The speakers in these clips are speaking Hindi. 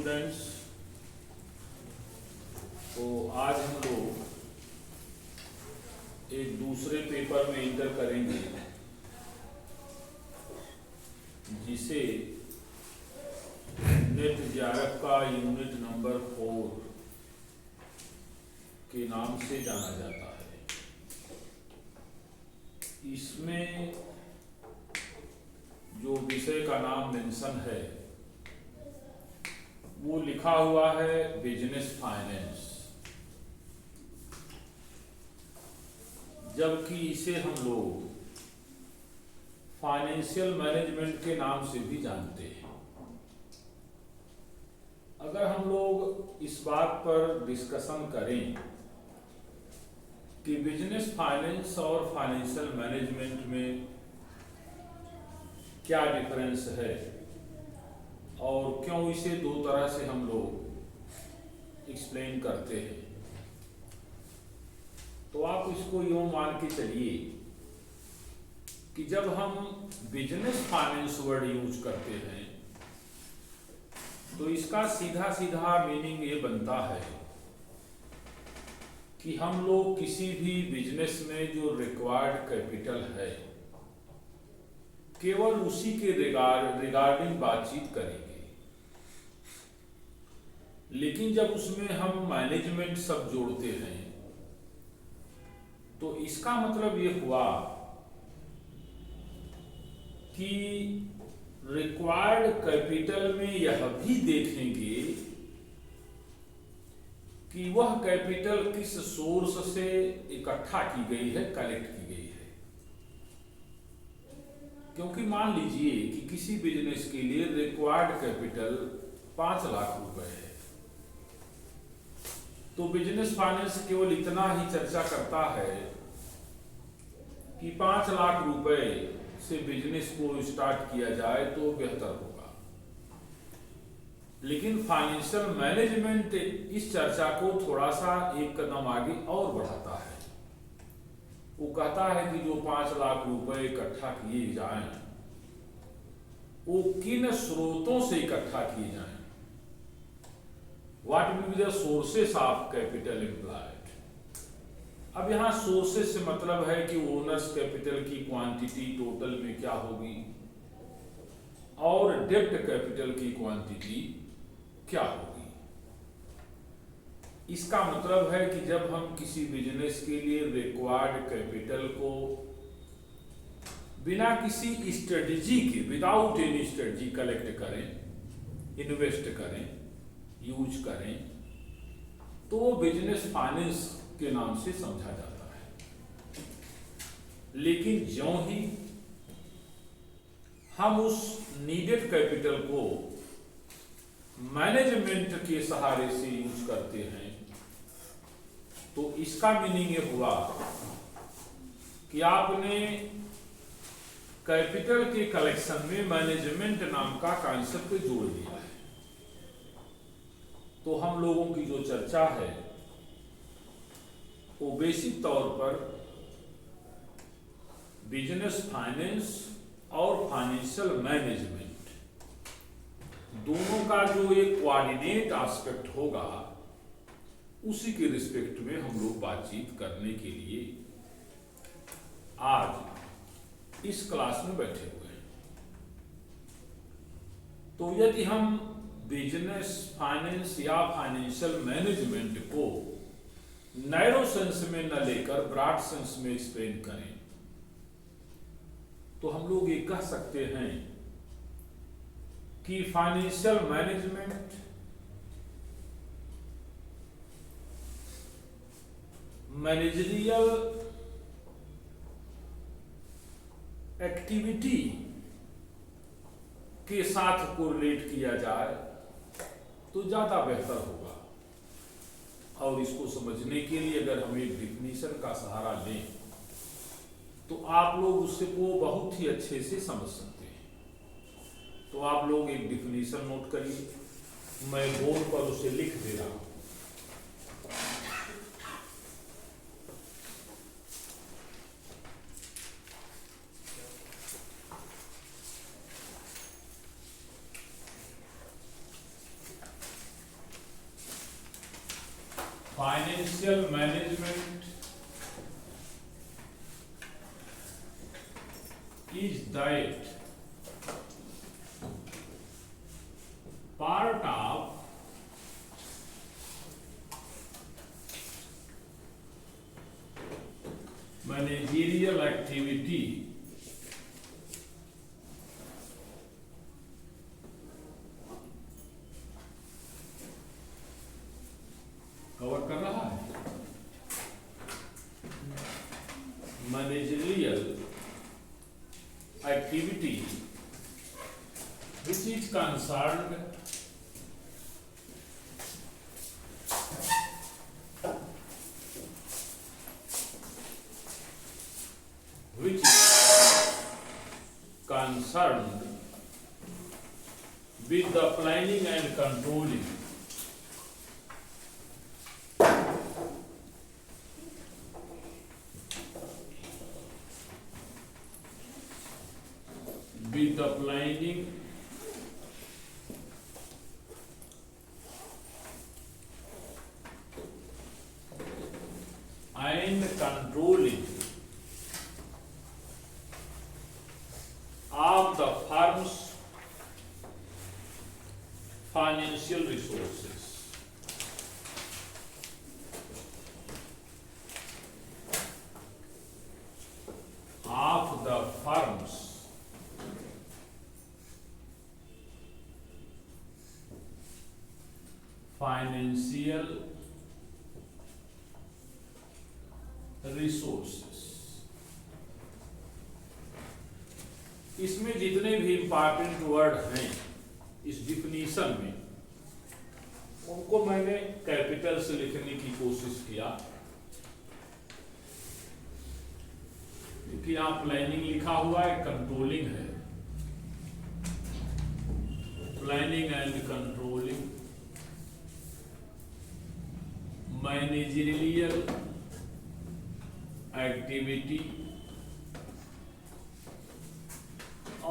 स्टूडेंट्स, तो आज हम लोग एक दूसरे पेपर में इंटर करेंगे जिसे नेट जेआरएफ का यूनिट नंबर 4 के नाम से जाना जाता है। इसमें जो विषय का नाम मेंशन है वो लिखा हुआ है बिजनेस फाइनेंस, जबकि इसे हम लोग फाइनेंशियल मैनेजमेंट के नाम से भी जानते हैं। अगर हम लोग इस बात पर डिस्कशन करें कि बिजनेस फाइनेंस और फाइनेंशियल मैनेजमेंट में क्या डिफरेंस है और क्यों इसे दो तरह से हम लोग एक्सप्लेन करते हैं, तो आप इसको यूं मान के चलिए कि जब हम बिजनेस फाइनेंस वर्ड यूज करते हैं तो इसका सीधा सीधा मीनिंग ये बनता है कि हम लोग किसी भी बिजनेस में जो रिक्वायर्ड कैपिटल है केवल उसी के रिगार्डिंग बातचीत करेंगे। लेकिन जब उसमें हम मैनेजमेंट सब जोड़ते हैं तो इसका मतलब ये हुआ कि रिक्वायर्ड कैपिटल में यह भी देखेंगे कि वह कैपिटल किस सोर्स से इकट्ठा की गई है, कलेक्ट की गई है। क्योंकि मान लीजिए कि किसी बिजनेस के लिए रिक्वायर्ड कैपिटल 5 लाख रुपए है, तो बिजनेस फाइनेंस केवल इतना ही चर्चा करता है कि 5 लाख रुपए से बिजनेस को स्टार्ट किया जाए तो बेहतर होगा। लेकिन फाइनेंशियल मैनेजमेंट इस चर्चा को थोड़ा सा एक कदम आगे और बढ़ाता है। वो कहता है कि जो 5 लाख रुपए इकट्ठा किए जाएं वो किन स्रोतों से इकट्ठा किए जाएं, what will be the sources of capital employed. अब यहाँ सोर्सेस से मतलब है कि ओनर्स कैपिटल की क्वांटिटी टोटल में क्या होगी और डेब्ट कैपिटल की क्वांटिटी क्या होगी। इसका मतलब है कि जब हम किसी बिजनेस के लिए रिक्वायर्ड कैपिटल को बिना किसी स्ट्रेटजी के, विदाउट एनी स्ट्रेटजी कलेक्ट करें, इन्वेस्ट करें, यूज करें, तो वो बिजनेस फाइनेंस के नाम से समझा जाता है। लेकिन ज्यों ही हम उस नीडेड कैपिटल को मैनेजमेंट के सहारे से यूज करते हैं तो इसका मीनिंग ये हुआ कि आपने कैपिटल के कलेक्शन में मैनेजमेंट नाम का कॉन्सेप्ट जोड़ दिया है। तो हम लोगों की जो चर्चा है वो बेसिक तौर पर बिजनेस फाइनेंस और फाइनेंशियल मैनेजमेंट दोनों का जो एक कोऑर्डिनेट एस्पेक्ट होगा उसी के रिस्पेक्ट में हम लोग बातचीत करने के लिए आज इस क्लास में बैठे हुए हैं। तो यदि हम बिजनेस फाइनेंस या फाइनेंशियल मैनेजमेंट को नैरो सेंस में न लेकर ब्रॉड सेंस में एक्सप्लेन करें तो हम लोग ये कह सकते हैं कि फाइनेंशियल मैनेजमेंट मैनेजरियल एक्टिविटी के साथ कोरिलेट किया जाए तो ज्यादा बेहतर होगा। और इसको समझने के लिए अगर हम एक डिफिनीशन का सहारा लें तो आप लोग उससे को बहुत ही अच्छे से समझ सकते हैं। तो आप लोग एक डिफिनीशन नोट करिए, मैं बोर्ड पर उसे लिख दे रहा हूं। Financial management is that part of managerial activity cover कर रहा है managerial activity which is concerned with the planning and controlling with the planning and controlling of the firm's financial resources. Of the firm's financial resources. इसमें जितने भी इंपॉर्टेंट वर्ड हैं इस डिफिनीशन में उनको मैंने कैपिटल से लिखने की कोशिश किया क्योंकि यहाँ प्लानिंग लिखा हुआ है, कंट्रोलिंग है, planning and controlling, managerial activity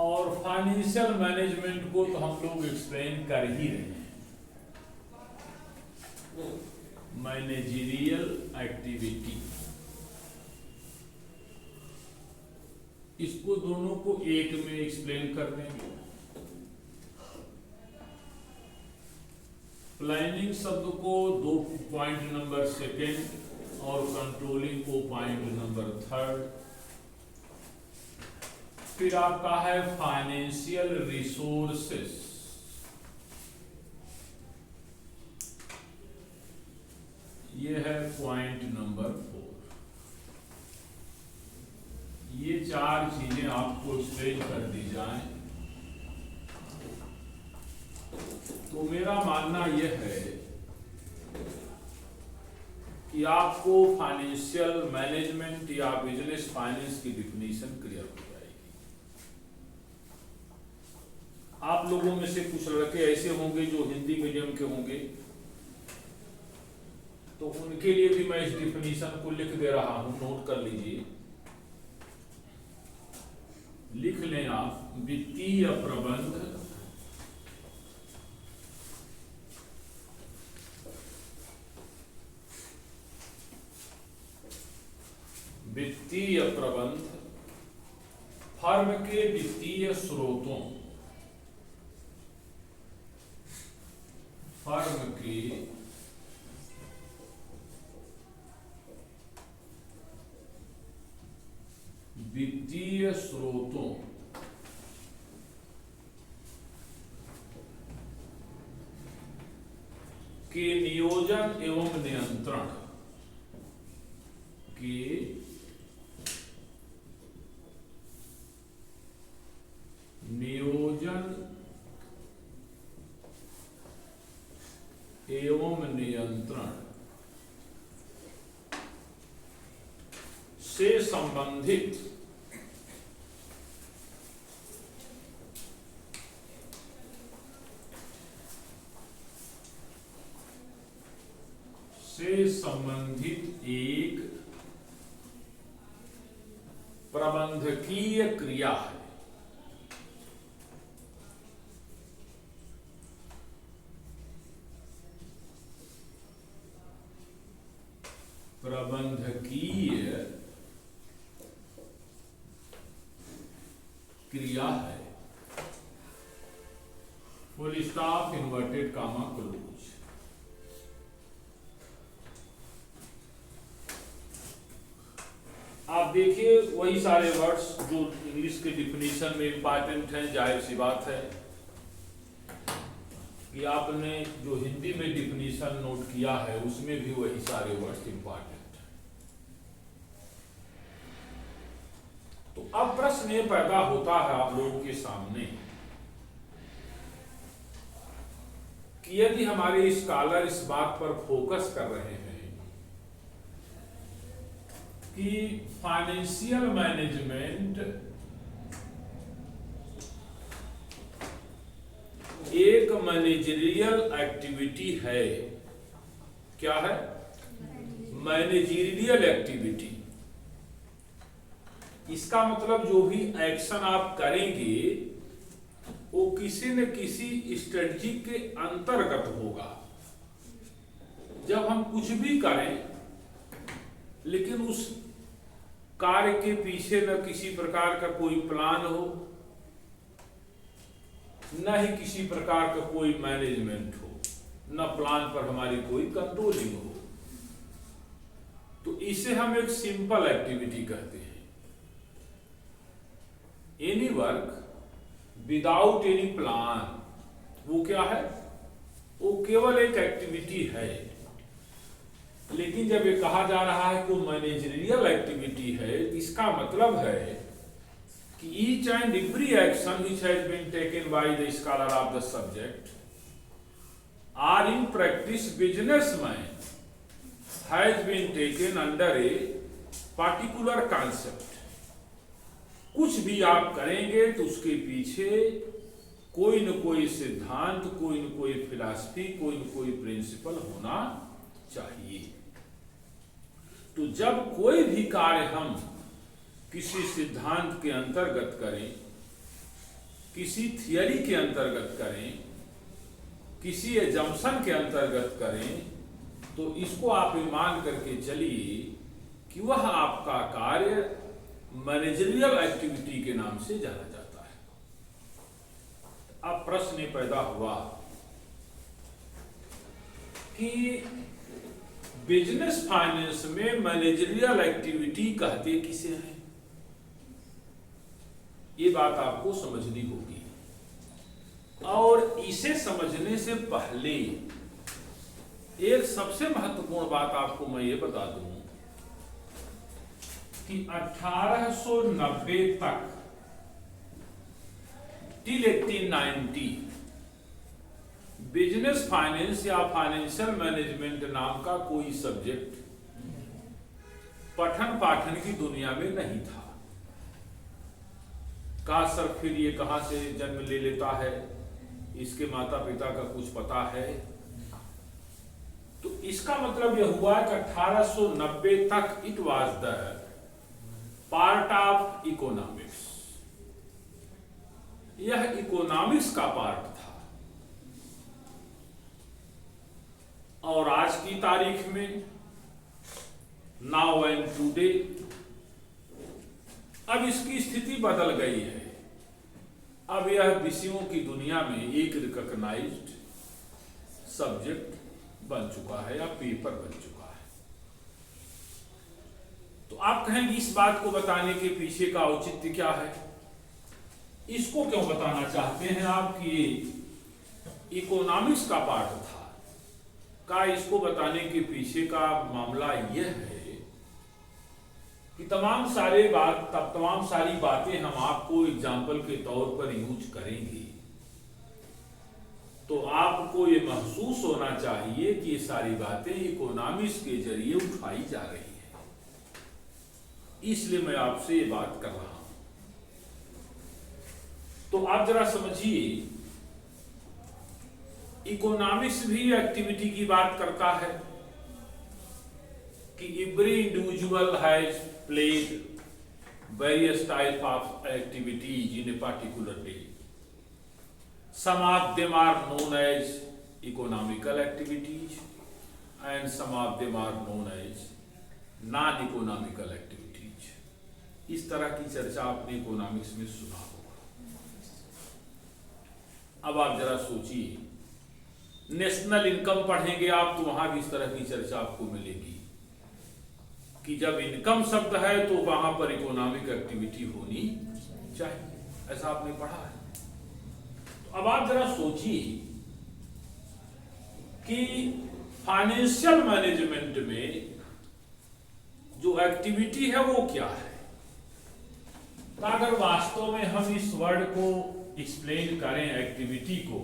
और फाइनेंशियल मैनेजमेंट को तो हम लोग एक्सप्लेन कर ही रहे हैं। मैनेजरियल एक्टिविटी, इसको दोनों को एक में एक्सप्लेन कर देंगे। प्लानिंग शब्द को 2 पॉइंट नंबर 2 और कंट्रोलिंग को पॉइंट नंबर 3। फिर आपका है फाइनेंशियल रिसोर्सेस, ये है पॉइंट नंबर 4। ये 4 चीजें आपको एक्सप्लेन कर दी जाएं तो मेरा मानना यह है कि आपको फाइनेंशियल मैनेजमेंट या बिजनेस फाइनेंस की डिफिनीशन क्लियर हो जाएगी। आप लोगों में से कुछ लड़के ऐसे होंगे जो हिंदी मीडियम के होंगे, तो उनके लिए भी मैं इस डिफिनीशन को लिख दे रहा हूं, नोट कर लीजिए। लिख लें आप, वित्तीय प्रबंध वित्तीय प्रबंध फर्म के वित्तीय स्रोतों, फर्म के वित्तीय स्रोतों के नियोजन एवं नियंत्रण के नियोजन एवं नियंत्रण से संबंधित एक प्रबंधकीय क्रिया है। क्रिया है, full stop inverted comma close. आप देखिए वही सारे वर्ड्स जो इंग्लिश के डिफिनीशन में इंपॉर्टेंट हैं, जाहिर सी बात है कि आपने जो हिंदी में डिफिनीशन नोट किया है उसमें भी वही सारे वर्ड्स इंपॉर्टेंट हैं। तो अब प्रश्न ये पैदा होता है आप लोगों के सामने कि यदि हमारे स्कॉलर इस बात पर फोकस कर रहे हैं कि फाइनेंशियल मैनेजमेंट एक मैनेजरियल एक्टिविटी है, क्या है? Managerial activity. इसका मतलब जो भी एक्शन आप करेंगे वो किसी न किसी स्ट्रेटजी के अंतर्गत होगा। जब हम कुछ भी करें लेकिन उस कार्य के पीछे न किसी प्रकार का कोई प्लान हो, न ही किसी प्रकार का कोई मैनेजमेंट हो, न प्लान पर हमारी कोई कंट्रोलिंग हो, तो इसे हम एक सिंपल एक्टिविटी कहते हैं। Any work without any plan, वो क्या है? वो केवल एक एक्टिविटी है। लेकिन जब ये कहा जा रहा है कि मैनेजरियल एक्टिविटी है, इसका मतलब है कि each and every action which has been taken by the scholar of the subject or in practice businessman has been taken under a particular concept। कुछ भी आप करेंगे तो उसके पीछे कोई न कोई सिद्धांत, कोई न कोई फिलॉसफी, कोई न कोई प्रिंसिपल होना चाहिए। तो जब कोई भी कार्य हम किसी सिद्धांत के अंतर्गत करें, किसी थियरी के अंतर्गत करें, किसी एजम्पशन के अंतर्गत करें, तो इसको आप मान करके चलिए कि वह आपका कार्य मैनेजरियल एक्टिविटी के नाम से जाना जाता है। अब प्रश्न पैदा हुआ कि बिजनेस फाइनेंस में मैनेजरियल एक्टिविटी कहते किसे हैं? ये बात आपको समझनी होगी। और इसे समझने से पहले एक सबसे महत्वपूर्ण बात आपको मैं ये बता दूं कि 1890 तक टिल 1890 बिजनेस फाइनेंस या फाइनेंशियल मैनेजमेंट नाम का कोई सब्जेक्ट पठन पाठन की दुनिया में नहीं था। कहा सर फिर ये कहां से जन्म ले लेता है, इसके माता पिता का कुछ पता है? तो इसका मतलब यह हुआ कि 1890 तक it was the part of economics. यह इकोनॉमिक्स का पार्ट था। और आज की तारीख में नाउ एंड टुडे अब इसकी स्थिति बदल गई है। अब यह विषयों की दुनिया में एक रिकॉग्नाइज्ड सब्जेक्ट बन चुका है या पेपर बन चुका है। तो आप कहेंगे इस बात को बताने के पीछे का औचित्य क्या है? इसको क्यों बताना चाहते हैं आप कि इकोनॉमिक्स का पार्ट था? का इसको बताने के पीछे का मामला यह है कि तमाम सारी बातें हम आपको एग्जाम्पल के तौर पर यूज करेंगे तो आपको ये महसूस होना चाहिए कि ये सारी बातें इकोनॉमिक्स के जरिए उठाई जा रही है। इसलिए मैं आपसे ये बात कर रहा हूं। तो आप जरा समझिए, इकोनॉमिक्स भी एक्टिविटी की बात करता है कि every individual has played various type of activities in a particular day. Some of them are known as economical activities and some of them are known as non-economical activities। इस तरह की चर्चा आपने इकोनॉमिक्स में सुना होगा। अब आप जरा सोचिए, नेशनल इनकम पढ़ेंगे आप तो वहां भी इस तरह की चर्चा आपको मिलेगी कि जब इनकम शब्द है तो वहां पर इकोनॉमिक एक्टिविटी होनी चाहिए, ऐसा आपने पढ़ा है। तो अब आप जरा सोचिए कि फाइनेंशियल मैनेजमेंट में जो एक्टिविटी है वो क्या है। तो अगर वास्तव में हम इस वर्ड को एक्सप्लेन करें एक्टिविटी को,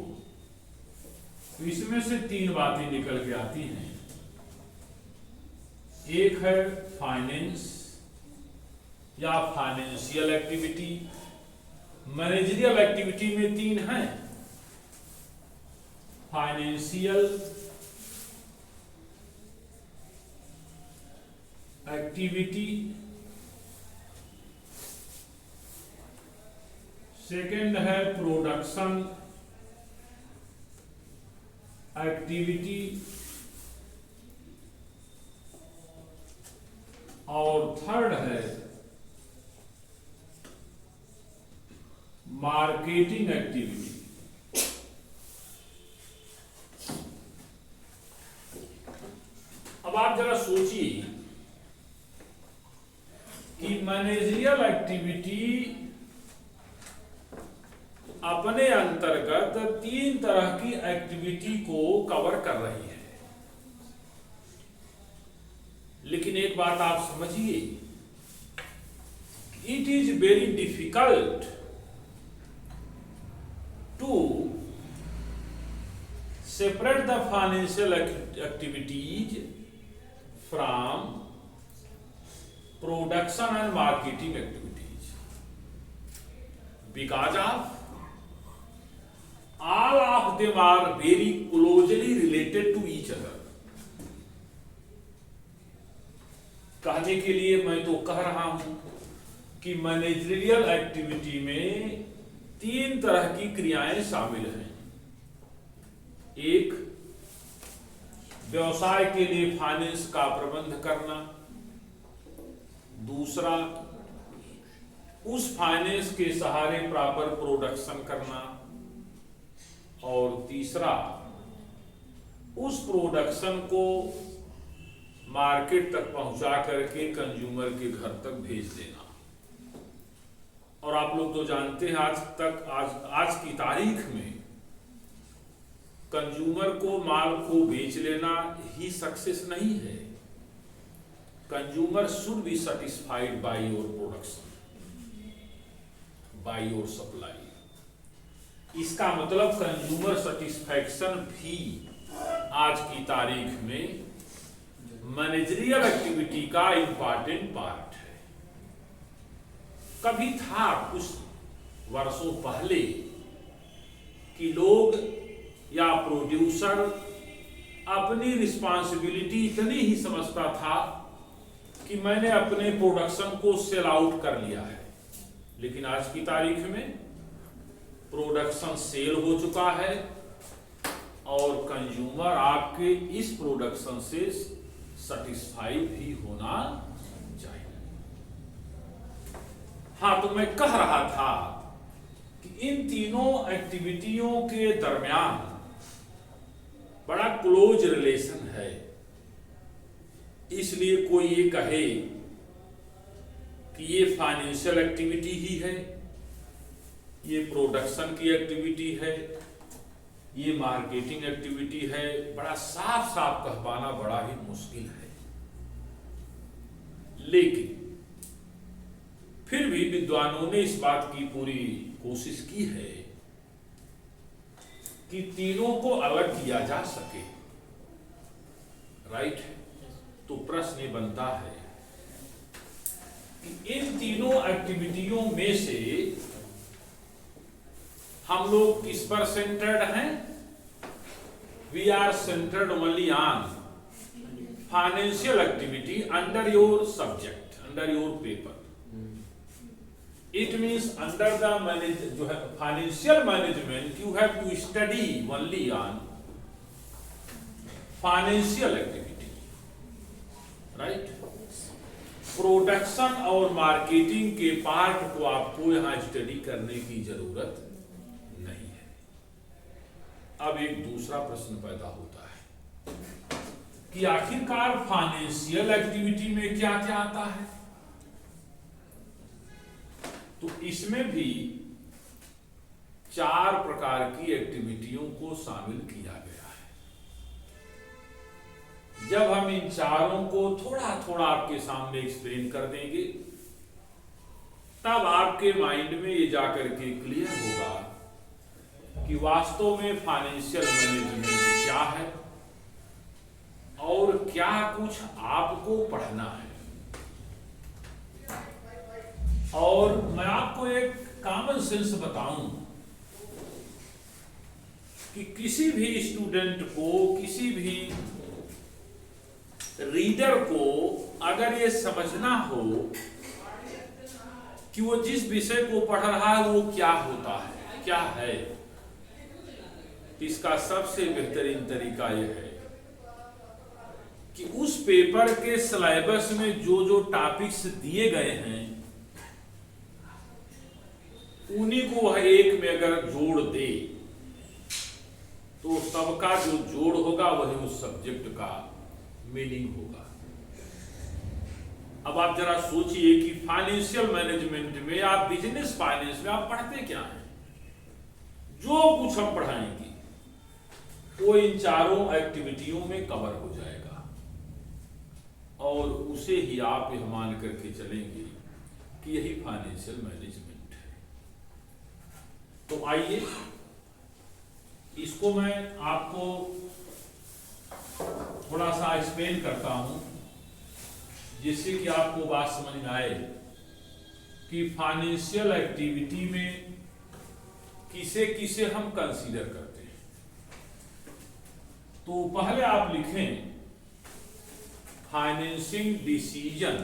तो इसमें से तीन बातें निकल के आती हैं। एक है फाइनेंस या फाइनेंशियल एक्टिविटी। मैनेजरियल एक्टिविटी में तीन हैं, फाइनेंशियल एक्टिविटी, सेकंड है प्रोडक्शन एक्टिविटी, और थर्ड है मार्केटिंग एक्टिविटी। अब आप जरा सोचिए कि मैनेजरियल एक्टिविटी अपने अंतर्गत तीन तरह की एक्टिविटी को कवर कर रही है। लेकिन एक बात आप समझिए, it is very difficult to separate the financial activities from production and marketing activities, because of all of them are very closely related to each other। कहने के लिए मैं तो कह रहा हूं कि मैनेजरियल एक्टिविटी में तीन तरह की क्रियाएं शामिल हैं। एक, व्यवसाय के लिए फाइनेंस का प्रबंध करना। दूसरा, उस फाइनेंस के सहारे प्रॉपर प्रोडक्शन करना। और तीसरा, उस प्रोडक्शन को मार्केट तक पहुंचा करके कंज्यूमर के घर तक भेज देना। और आप लोग तो जानते हैं आज की तारीख में कंज्यूमर को माल को बेच लेना ही सक्सेस नहीं है। Consumer should be satisfied by your production, by your supply. इसका मतलब कंज्यूमर सेटिस्फैक्शन भी आज की तारीख में मैनेजरियल एक्टिविटी का इंपॉर्टेंट पार्ट है। कभी था कुछ वर्षों पहले कि लोग या प्रोड्यूसर अपनी रिस्पांसिबिलिटी इतनी ही समझता था कि मैंने अपने प्रोडक्शन को सेल आउट कर लिया है। लेकिन आज की तारीख में प्रोडक्शन सेल हो चुका है और कंज्यूमर आपके इस प्रोडक्शन से सेटिस्फाई भी होना चाहिए। हाँ, तो मैं कह रहा था कि इन तीनों एक्टिविटियों के दरमियान बड़ा क्लोज रिलेशन है। इसलिए कोई ये कहे कि ये फाइनेंशियल एक्टिविटी ही है, ये प्रोडक्शन की एक्टिविटी है, ये मार्केटिंग एक्टिविटी है, बड़ा साफ साफ कह पाना बड़ा ही मुश्किल है। लेकिन फिर भी विद्वानों ने इस बात की पूरी कोशिश की है कि तीनों को अलग किया जा सके। राइट? तो प्रश्न ये बनता है कि इन तीनों एक्टिविटियों में से हम लोग किस पर सेंटर्ड हैं? We are centred only on financial activity under your subject, under your paper. It means under the जो है financial management, you have to study only on financial activity. Right? Production और मार्केटिंग के पार्ट को आपको यहां स्टडी करने की जरूरत नहीं है। अब एक दूसरा प्रश्न पैदा होता है कि आखिरकार फाइनेंशियल एक्टिविटी में क्या क्या आता है। तो इसमें भी 4 प्रकार की एक्टिविटियों को शामिल किया गया है। जब हम इन चारों को थोड़ा थोड़ा आपके सामने एक्सप्लेन कर देंगे, तब आपके माइंड में ये जाकर के क्लियर होगा कि वास्तव में फाइनेंशियल मैनेजमेंट क्या है और क्या कुछ आपको पढ़ना है। और मैं आपको एक कॉमन सेंस बताऊं कि किसी भी स्टूडेंट को, किसी भी रीडर को अगर ये समझना हो कि वो जिस विषय को पढ़ रहा है वो क्या होता है, क्या है, इसका सबसे बेहतरीन तरीका यह है कि उस पेपर के सिलेबस में जो जो टॉपिक्स दिए गए हैं उन्हीं को वह एक में अगर जोड़ दे तो सबका जो जोड़ होगा वही उस सब्जेक्ट का मीनिंग होगा। अब आप जरा सोचिए कि फाइनेंशियल मैनेजमेंट में या बिजनेस फाइनेंस में आप पढ़ते क्या हैं। जो कुछ हम पढ़ाएंगे वो इन चारों एक्टिविटियों में कवर हो जाएगा और उसे ही आप यह मान करके चलेंगे कि यही फाइनेंशियल मैनेजमेंट है। तो आइए इसको मैं आपको थोड़ा सा एक्सप्लेन करता हूं जिससे कि आपको बात समझ में आए कि फाइनेंशियल एक्टिविटी में किसे किसे हम कंसीडर करते हैं। तो पहले आप लिखें फाइनेंसिंग डिसीजन।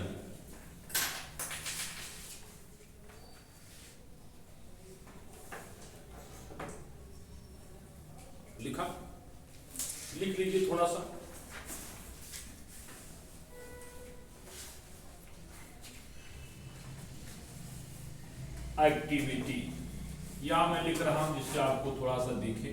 लिखा, लिख लीजिए थोड़ा सा। एक्टिविटी या मैं लिख रहा हूं जिससे आपको थोड़ा सा दिखे।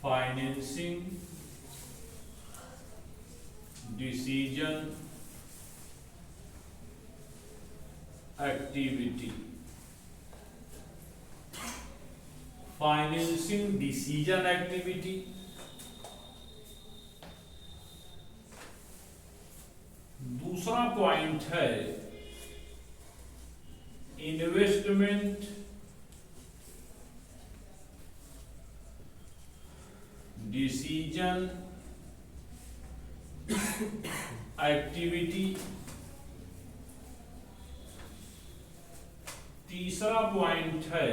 Financing decision activity. Financing decision activity दूसरा पॉइंट है इन्वेस्टमेंट डिसीजन एक्टिविटी। तीसरा पॉइंट है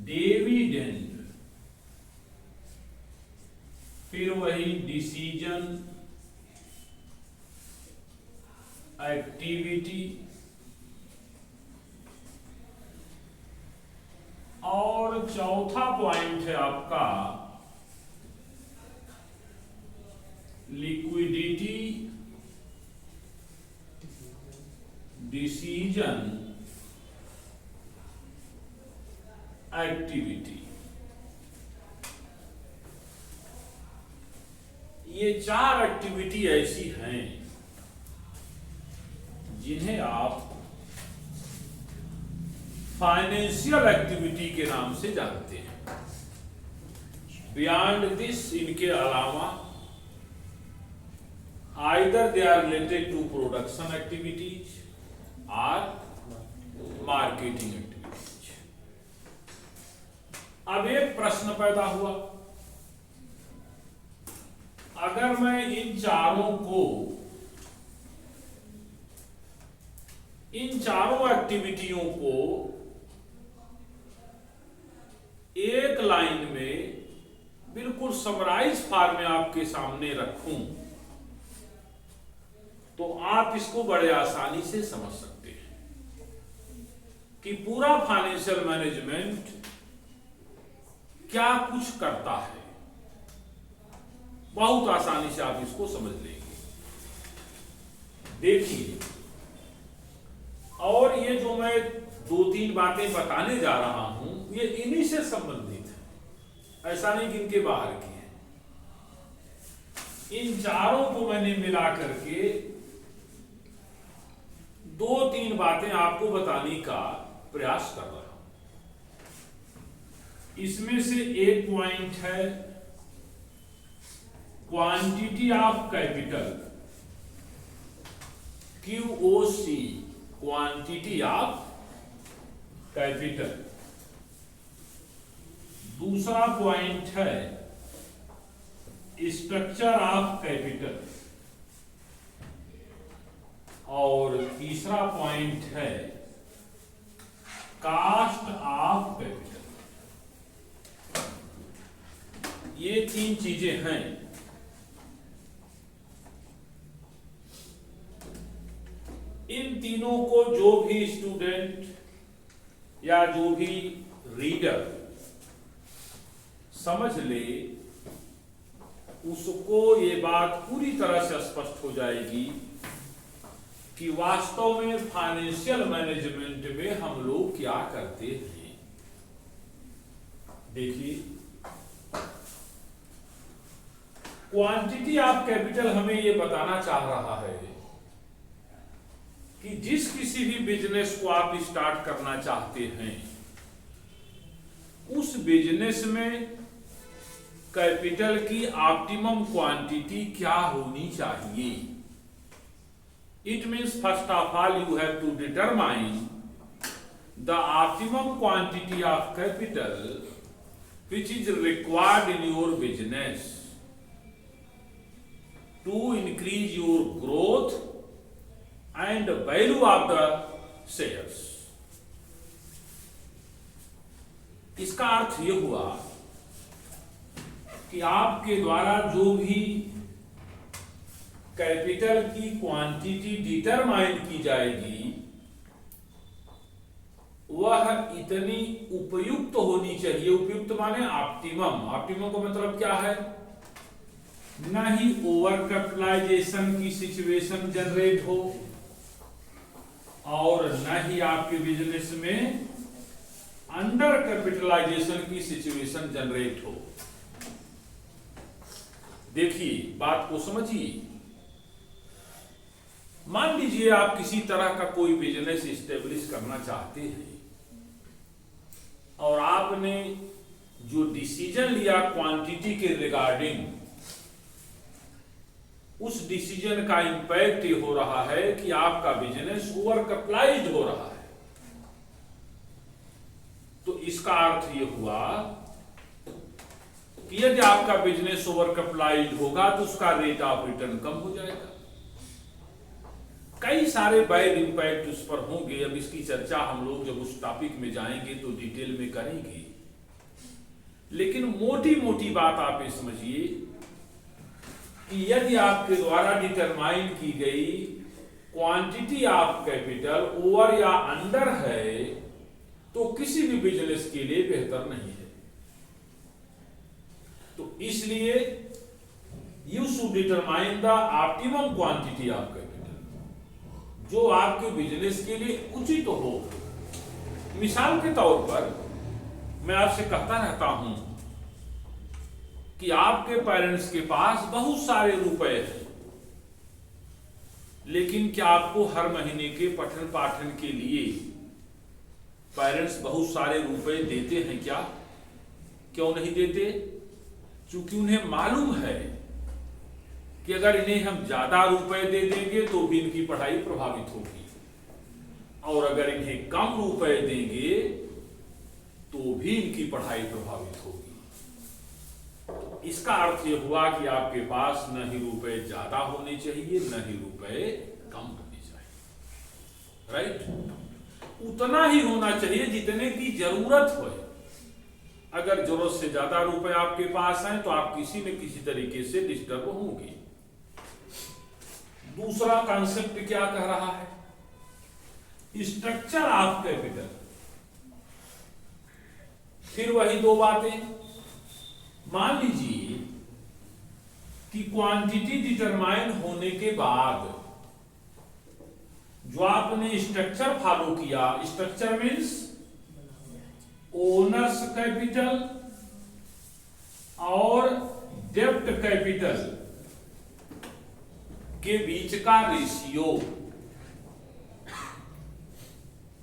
डिविडेंड, फिर वही डिसीजन एक्टिविटी। और चौथा पॉइंट है आपका लिक्विडिटी डिसीजन एक्टिविटी। ये 4 एक्टिविटी ऐसी हैं जिन्हें आप फाइनेंशियल एक्टिविटी के नाम से जानते हैं। बियॉन्ड दिस, इनके अलावा either they are related to production activities और मार्केटिंग एक्टिविटीज। अब एक प्रश्न पैदा हुआ, अगर मैं इन चारों एक्टिविटियों को एक लाइन में बिल्कुल समराइज फॉर्म में आपके सामने रखूं तो आप इसको बड़े आसानी से समझ सकते हैं कि पूरा फाइनेंशियल मैनेजमेंट क्या कुछ करता है। बहुत आसानी से आप इसको समझ लेंगे। देखिए, और ये जो मैं 2-3 बातें बताने जा रहा हूं ये इन्हीं से संबंधित है, ऐसा नहीं कि इनके बाहर की है। इन चारों को मैंने मिला करके 2-3 बातें आपको बताने का प्रयास कर रहा हूं। इसमें से एक पॉइंट है quantity of capital, QOC, quantity of capital. दूसरा पॉइंट है स्ट्रक्चर ऑफ कैपिटल, और तीसरा पॉइंट है कास्ट ऑफ कैपिटल। ये 3 चीजें हैं। इन तीनों को जो भी स्टूडेंट या जो भी रीडर समझ ले, उसको ये बात पूरी तरह से स्पष्ट हो जाएगी कि वास्तव में फाइनेंशियल मैनेजमेंट में हम लोग क्या करते हैं। देखिए, क्वांटिटी ऑफ कैपिटल हमें ये बताना चाह रहा है कि जिस किसी भी बिजनेस को आप स्टार्ट करना चाहते हैं, उस बिजनेस में कैपिटल की ऑप्टिमम क्वांटिटी क्या होनी चाहिए। It means first of all you have to determine the optimum quantity of capital which is required in your business to increase your growth and value of the shares। इसका अर्थ यह हुआ कि आपके द्वारा जो भी कैपिटल की क्वांटिटी डिटरमाइन की जाएगी वह इतनी उपयुक्त होनी चाहिए। उपयुक्त माने ऑप्टिमम। ऑप्टिमम का मतलब क्या है? न ही ओवर कैपिटलाइजेशन की सिचुएशन जनरेट हो और न ही आपके बिजनेस में अंडर कैपिटलाइजेशन की सिचुएशन जनरेट हो। देखिए, बात को समझिए। मान लीजिए आप किसी तरह का कोई बिजनेस इस्टेब्लिश करना चाहते हैं और आपने जो डिसीजन लिया क्वांटिटी के रिगार्डिंग, उस डिसीजन का इंपैक्ट ये हो रहा है कि आपका बिजनेस ओवर कैपिटलाइज्ड हो रहा है। तो इसका अर्थ ये हुआ कि यदि आपका बिजनेस ओवर कैपिटलाइज्ड होगा तो उसका रेट ऑफ रिटर्न कम हो जाएगा। कई सारे बैड इंपैक्ट उस पर होंगे। अब इसकी चर्चा हम लोग जब उस टॉपिक में जाएंगे तो डिटेल में करेंगे, लेकिन मोटी मोटी बात आप ये समझिए कि यदि आपके द्वारा डिटरमाइन की गई क्वांटिटी ऑफ कैपिटल ओवर या अंडर है तो किसी भी बिजनेस के लिए बेहतर नहीं है। तो इसलिए you should determine the optimum quantity of capital, जो आपके बिजनेस के लिए उचित हो। मिसाल के तौर पर मैं आपसे कहता रहता हूं कि आपके पेरेंट्स के पास बहुत सारे रुपए हैं, लेकिन क्या आपको हर महीने के पठन पाठन के लिए पेरेंट्स बहुत सारे रुपए देते हैं क्या? क्यों नहीं देते? क्योंकि उन्हें मालूम है कि अगर इन्हें हम ज्यादा रुपए दे देंगे तो भी इनकी पढ़ाई प्रभावित होगी, और अगर इन्हें कम रुपए देंगे तो भी इनकी पढ़ाई प्रभावित होगी। इसका अर्थ यह हुआ कि आपके पास न ही रुपए ज्यादा होने चाहिए न ही रुपए कम होने चाहिए। राइट? उतना ही होना चाहिए जितने की जरूरत हो। अगर जरूरत से ज्यादा रुपए आपके पास हैं तो आप किसी न किसी तरीके से डिस्टर्ब होंगे। दूसरा कॉन्सेप्ट क्या कह रहा है? Structure of capital. फिर वही 2 बातें। मान लीजिए कि क्वांटिटी डिटरमाइन होने के बाद जो आपने स्ट्रक्चर फॉलो किया, स्ट्रक्चर मीन्स ओनर्स कैपिटल और डेब्ट कैपिटल के बीच का रेशियो।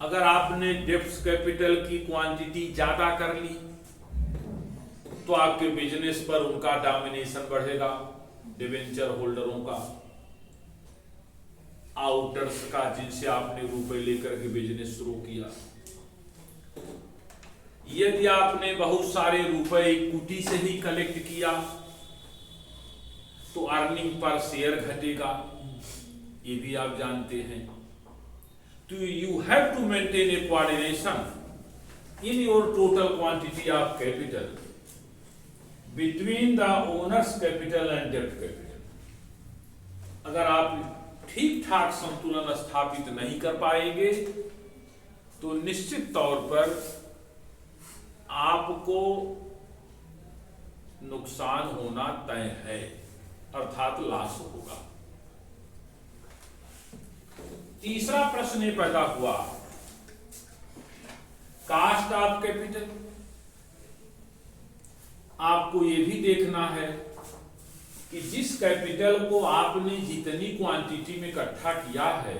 अगर आपने डेब्ट कैपिटल की क्वांटिटी ज्यादा कर ली तो आपके बिजनेस पर उनका डोमिनेशन बढ़ेगा, डिवेंचर होल्डरों का, आउटर्स का, जिनसे आपने रुपए लेकर के बिजनेस शुरू किया। यदि आपने बहुत सारे रुपए इक्विटी से ही कलेक्ट किया तो अर्निंग पर शेयर घटेगा, ये भी आप जानते हैं। तो you have to maintain a coordination in your total quantity of capital between the owners capital and डेब्ट कैपिटल। अगर आप ठीक ठाक संतुलन स्थापित नहीं कर पाएंगे तो निश्चित तौर पर आपको नुकसान होना तय है, अर्थात लॉस होगा। तीसरा प्रश्न ये पैदा हुआ, कास्ट ऑफ कैपिटल। आपको ये भी देखना है कि जिस कैपिटल को आपने जितनी क्वांटिटी में इकट्ठा किया है,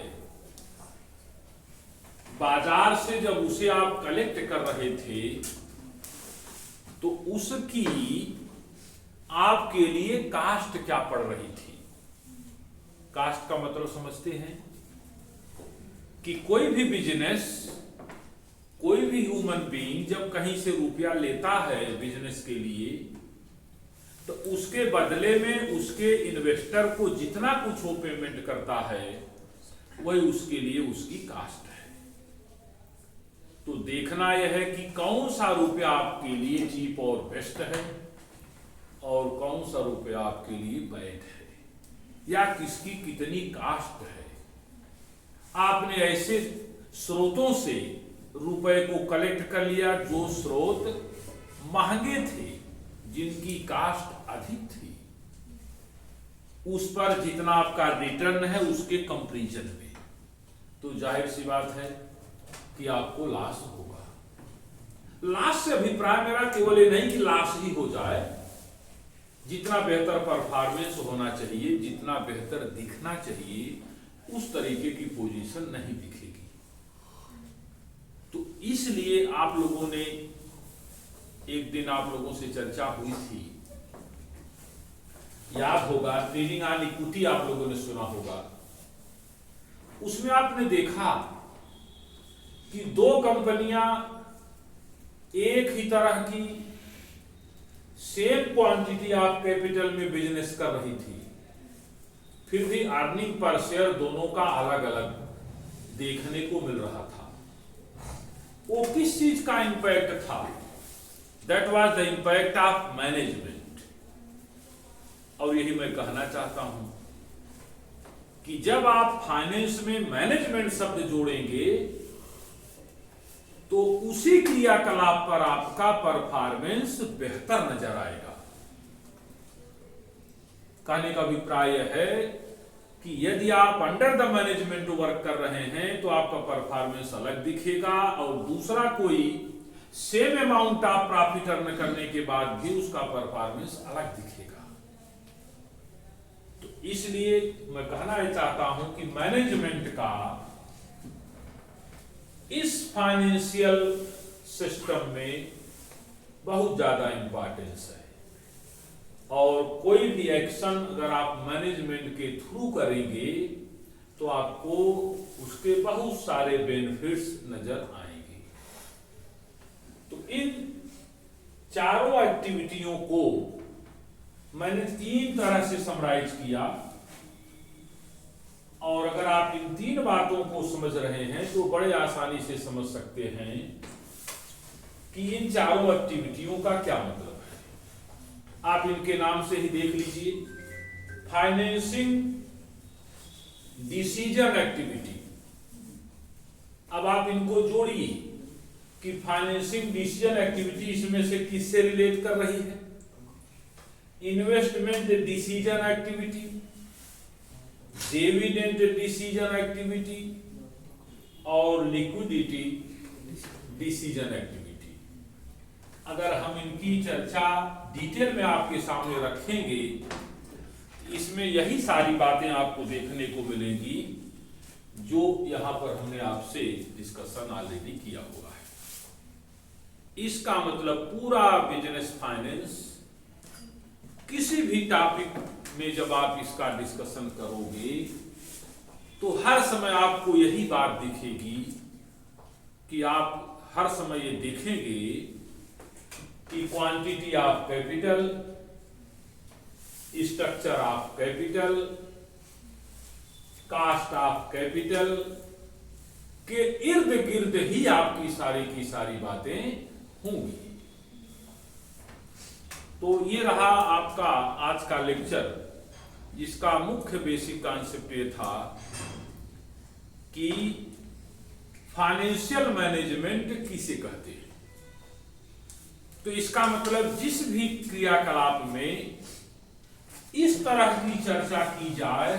बाजार से जब उसे आप कलेक्ट कर रहे थे तो उसकी आपके लिए कास्ट क्या पड़ रही थी। कास्ट का मतलब समझते हैं कि कोई भी बिजनेस, कोई भी ह्यूमन बीइंग जब कहीं से रुपया लेता है बिजनेस के लिए तो उसके बदले में उसके इन्वेस्टर को जितना कुछ वो पेमेंट करता है वही उसके लिए उसकी कास्ट है। तो देखना यह है कि कौन सा रुपया आपके लिए चीप और बेस्ट है और कौन सा रुपया आपके लिए बैड है, या किसकी कितनी कास्ट है। आपने ऐसे स्रोतों से रुपए को कलेक्ट कर लिया जो स्रोत महंगे थे, जिनकी कास्ट अधिक थी, उस पर जितना आपका रिटर्न है उसके कंपैरिजन में, तो जाहिर सी बात है कि आपको लॉस होगा। लॉस से अभिप्राय मेरा केवल ये नहीं कि लॉस ही हो जाए, जितना बेहतर परफॉर्मेंस होना चाहिए, जितना बेहतर दिखना चाहिए, उस तरीके की पोजीशन नहीं दिखेगी। तो इसलिए आप लोगों ने, एक दिन आप लोगों से चर्चा हुई थी, याद होगा, ट्रेडिंग ऑन इक्विटी आप लोगों ने सुना होगा। उसमें आपने देखा कि दो कंपनियां एक ही तरह की सेम क्वांटिटी ऑफ कैपिटल में बिजनेस कर रही थी, फिर भी अर्निंग पर शेयर दोनों का अलग अलग देखने को मिल रहा था। वो किस चीज का इंपैक्ट था? That was the impact of management. और यही मैं कहना चाहता हूं कि जब आप फाइनेंस में मैनेजमेंट शब्द जोड़ेंगे तो उसी क्रियाकलाप पर आपका परफॉर्मेंस बेहतर नजर आएगा। कहने का अभिप्राय है कि यदि आप अंडर द मैनेजमेंट वर्क कर रहे हैं तो आपका परफॉर्मेंस अलग दिखेगा, और दूसरा कोई same amount of profit earn करने के बाद भी उसका परफॉर्मेंस अलग दिखेगा। तो इसलिए मैं कहना चाहता हूं कि मैनेजमेंट का इस फाइनेंशियल सिस्टम में बहुत ज्यादा इंपॉर्टेंस है, और कोई भी एक्शन अगर आप मैनेजमेंट के थ्रू करेंगे तो आपको उसके बहुत सारे बेनिफिट्स नजर आएंगे। तो इन चारों एक्टिविटियों को मैंने 3 तरह से समराइज किया, और अगर आप इन 3 बातों को समझ रहे हैं तो बड़े आसानी से समझ सकते हैं कि इन चारों एक्टिविटियों का क्या मतलब है। आप इनके नाम से ही देख लीजिए, फाइनेंसिंग डिसीजन एक्टिविटी। अब आप इनको जोड़िए कि फाइनेंसिंग डिसीजन एक्टिविटी इसमें से किससे रिलेट कर रही है। Investment decision activity, dividend decision activity और लिक्विडिटी डिसीजन एक्टिविटी। अगर हम इनकी चर्चा डिटेल में आपके सामने रखेंगे, इसमें यही सारी बातें आपको देखने को मिलेंगी जो यहां पर हमने आपसे डिस्कशन ऑलरेडी किया हुआ है। इसका मतलब पूरा बिजनेस फाइनेंस किसी भी टॉपिक में जब आप इसका डिस्कशन करोगे तो हर समय आपको यही बात दिखेगी कि आप हर समय ये देखेंगे कि quantity of capital, structure of capital, cost of capital के इर्द गिर्द ही आपकी सारी की सारी बातें होंगी। तो ये रहा आपका आज का लेक्चर, जिसका मुख्य बेसिक कॉन्सेप्ट ये था कि फाइनेंशियल मैनेजमेंट किसे कहते हैं। तो इसका मतलब जिस भी क्रियाकलाप में इस तरह की चर्चा की जाए